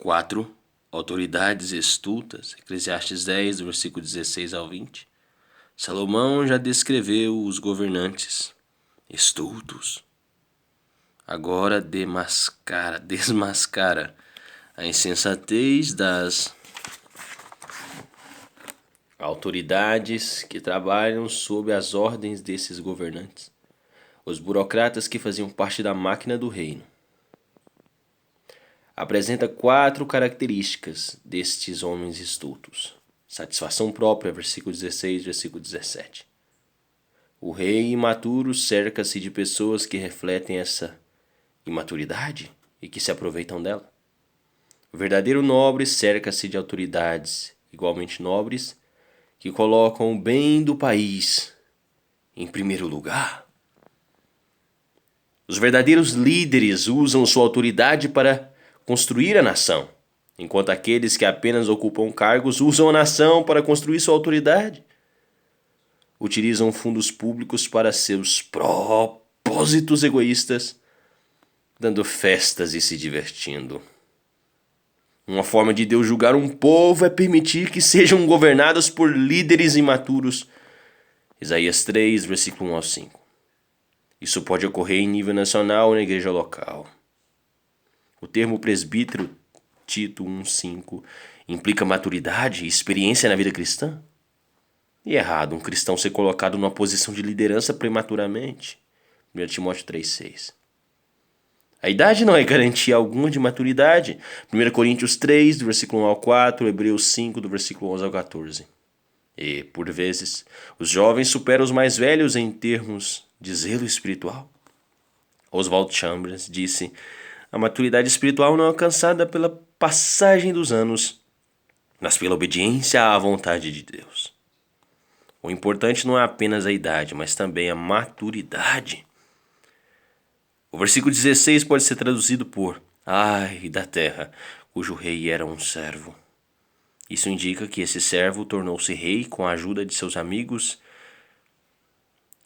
4. Autoridades estultas, Eclesiastes 10, do versículo 16 ao 20. Salomão já descreveu os governantes estultos. Agora desmascara a insensatez das autoridades que trabalham sob as ordens desses governantes, os burocratas que faziam parte da máquina do reino. Apresenta 4 características destes homens estultos. Satisfação própria, versículo 16, versículo 17. O rei imaturo cerca-se de pessoas que refletem essa imaturidade e que se aproveitam dela. O verdadeiro nobre cerca-se de autoridades igualmente nobres que colocam o bem do país em primeiro lugar. Os verdadeiros líderes usam sua autoridade para construir a nação, enquanto aqueles que apenas ocupam cargos usam a nação para construir sua autoridade. Utilizam fundos públicos para seus propósitos egoístas, dando festas e se divertindo. Uma forma de Deus julgar um povo é permitir que sejam governados por líderes imaturos. Isaías 3, versículo 1 ao 5. Isso pode ocorrer em nível nacional ou na igreja local. O termo presbítero, Tito 1,5, implica maturidade e experiência na vida cristã. E é errado um cristão ser colocado numa posição de liderança prematuramente. 1 Timóteo 3,6. A idade não é garantia alguma de maturidade. 1 Coríntios 3, do versículo 1 ao 4, Hebreus 5, do versículo 11 ao 14. E, por vezes, os jovens superam os mais velhos em termos de zelo espiritual. Oswald Chambers disse: a maturidade espiritual não é alcançada pela passagem dos anos, mas pela obediência à vontade de Deus. O importante não é apenas a idade, mas também a maturidade. O versículo 16 pode ser traduzido por ai da terra, cujo rei era um servo. Isso indica que esse servo tornou-se rei com a ajuda de seus amigos.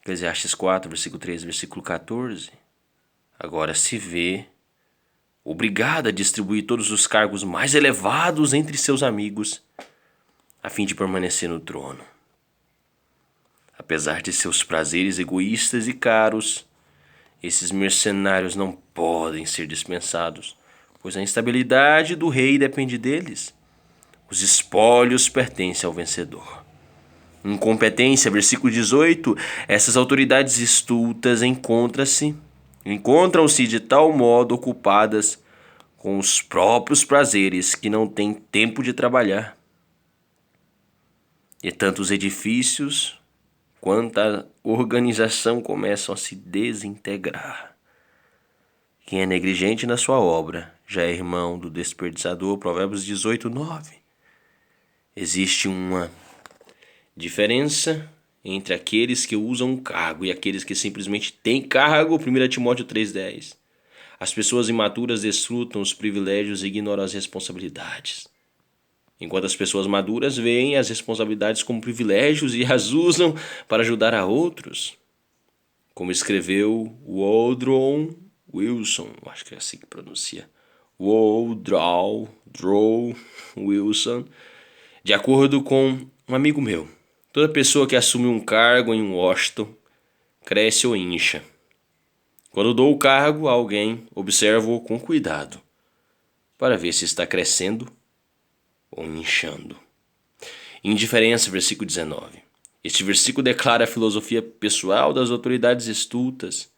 Eclesiastes 4, versículo 13, versículo 14. Agora se vê obrigado a distribuir todos os cargos mais elevados entre seus amigos, a fim de permanecer no trono. Apesar de seus prazeres egoístas e caros, esses mercenários não podem ser dispensados, pois a instabilidade do rei depende deles. Os espólios pertencem ao vencedor. Incompetência, versículo 18, essas autoridades estultas encontram-se de tal modo ocupadas com os próprios prazeres que não têm tempo de trabalhar. E tanto os edifícios quanto a organização começam a se desintegrar. Quem é negligente na sua obra já é irmão do desperdiçador, Provérbios 18, 9. Existe uma diferença entre aqueles que usam um cargo e aqueles que simplesmente têm cargo, 1 Timóteo 3,10. As pessoas imaturas desfrutam os privilégios e ignoram as responsabilidades, enquanto as pessoas maduras veem as responsabilidades como privilégios e as usam para ajudar a outros. Como escreveu Woodrow Wilson, acho que é assim que pronuncia, Woodrow Wilson, de acordo com um amigo meu, toda pessoa que assume um cargo em Washington cresce ou incha. Quando dou o cargo a alguém, observo-o com cuidado para ver se está crescendo ou inchando. Indiferença, versículo 19. Este versículo declara a filosofia pessoal das autoridades estultas.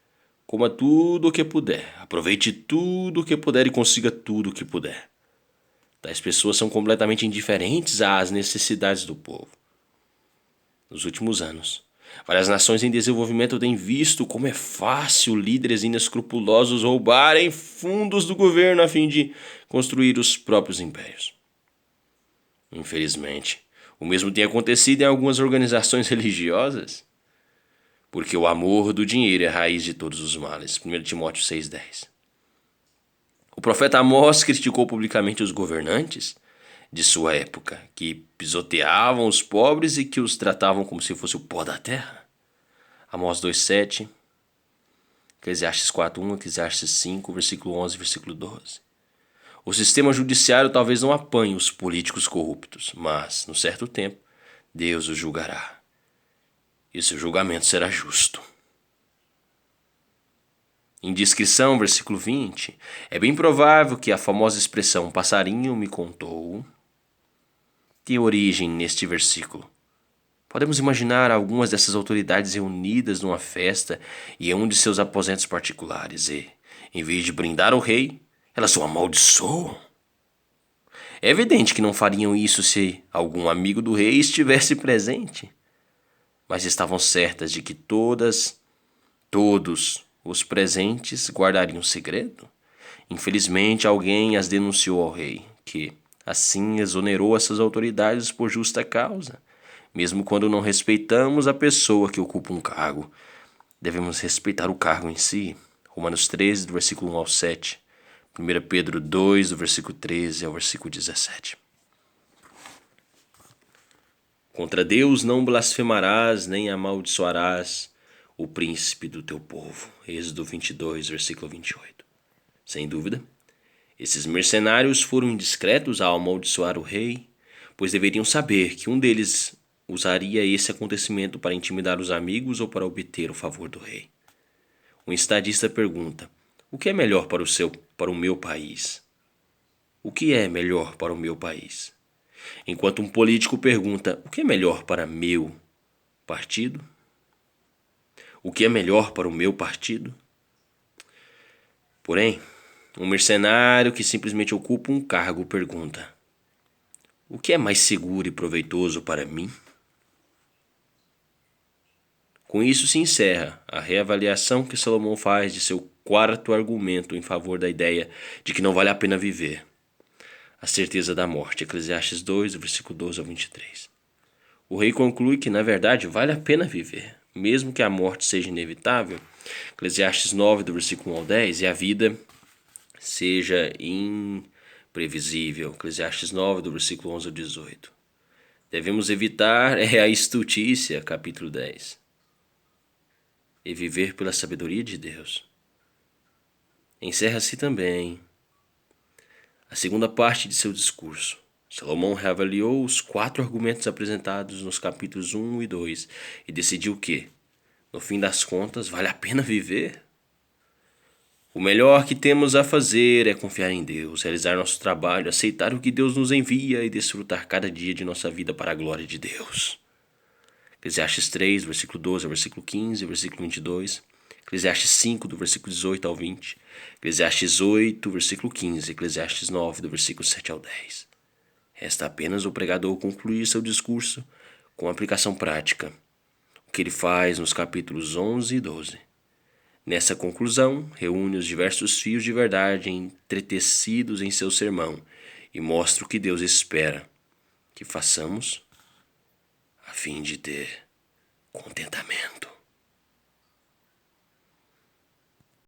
Coma tudo o que puder, aproveite tudo o que puder e consiga tudo o que puder. Tais pessoas são completamente indiferentes às necessidades do povo. Nos últimos anos, várias nações em desenvolvimento têm visto como é fácil líderes inescrupulosos roubarem fundos do governo a fim de construir os próprios impérios. Infelizmente, o mesmo tem acontecido em algumas organizações religiosas, porque o amor do dinheiro é a raiz de todos os males. 1 Timóteo 6,10. O profeta Amós criticou publicamente os governantes de sua época, que pisoteavam os pobres e que os tratavam como se fosse o pó da terra. Amós 2,7, Eclesiastes 4,1, Eclesiastes 5, versículo 11, versículo 12. O sistema judiciário talvez não apanhe os políticos corruptos, mas, no certo tempo, Deus os julgará. E seu julgamento será justo. Em descrição, versículo 20, é bem provável que a famosa expressão passarinho me contou tem origem neste versículo. Podemos imaginar algumas dessas autoridades reunidas numa festa e em um de seus aposentos particulares e, em vez de brindar ao rei, elas o amaldiçoam. É evidente que não fariam isso se algum amigo do rei estivesse presente, mas estavam certas de que todos os presentes guardariam segredo. Infelizmente, alguém as denunciou ao rei, que, assim, exonerou essas autoridades por justa causa. Mesmo quando não respeitamos a pessoa que ocupa um cargo, devemos respeitar o cargo em si. Romanos 13, do versículo 1 ao 7. 1 Pedro 2, do versículo 13 ao versículo 17. Contra Deus não blasfemarás, nem amaldiçoarás o príncipe do teu povo. Êxodo 22, versículo 28. Sem dúvida, esses mercenários foram indiscretos ao amaldiçoar o rei, pois deveriam saber que um deles usaria esse acontecimento para intimidar os amigos ou para obter o favor do rei. Um estadista pergunta: o que é melhor para o meu país? O que é melhor para o meu país? Enquanto um político pergunta: o que é melhor para meu partido? O que é melhor para o meu partido? Porém, um mercenário que simplesmente ocupa um cargo pergunta: o que é mais seguro e proveitoso para mim? Com isso se encerra a reavaliação que Salomão faz de seu quarto argumento em favor da ideia de que não vale a pena viver. A certeza da morte, Eclesiastes 2, versículo 12 ao 23. O rei conclui que, na verdade, vale a pena viver, mesmo que a morte seja inevitável, Eclesiastes 9, do versículo 1 ao 10, e a vida seja imprevisível, Eclesiastes 9, do versículo 11 ao 18. Devemos evitar a estultícia, capítulo 10. E viver pela sabedoria de Deus. Encerra-se também a segunda parte de seu discurso. Salomão reavaliou os 4 argumentos apresentados nos capítulos 1 e 2 e decidiu que, no fim das contas, vale a pena viver. O melhor que temos a fazer é confiar em Deus, realizar nosso trabalho, aceitar o que Deus nos envia e desfrutar cada dia de nossa vida para a glória de Deus. Eclesiastes 3, versículo 12 ao versículo 15, versículo 22. Eclesiastes 5, do versículo 18 ao 20. Eclesiastes 8, versículo 15. Eclesiastes 9, do versículo 7 ao 10. Resta apenas o pregador concluir seu discurso com aplicação prática, o que ele faz nos capítulos 11 e 12. Nessa conclusão, reúne os diversos fios de verdade entretecidos em seu sermão e mostra o que Deus espera que façamos a fim de ter contentamento.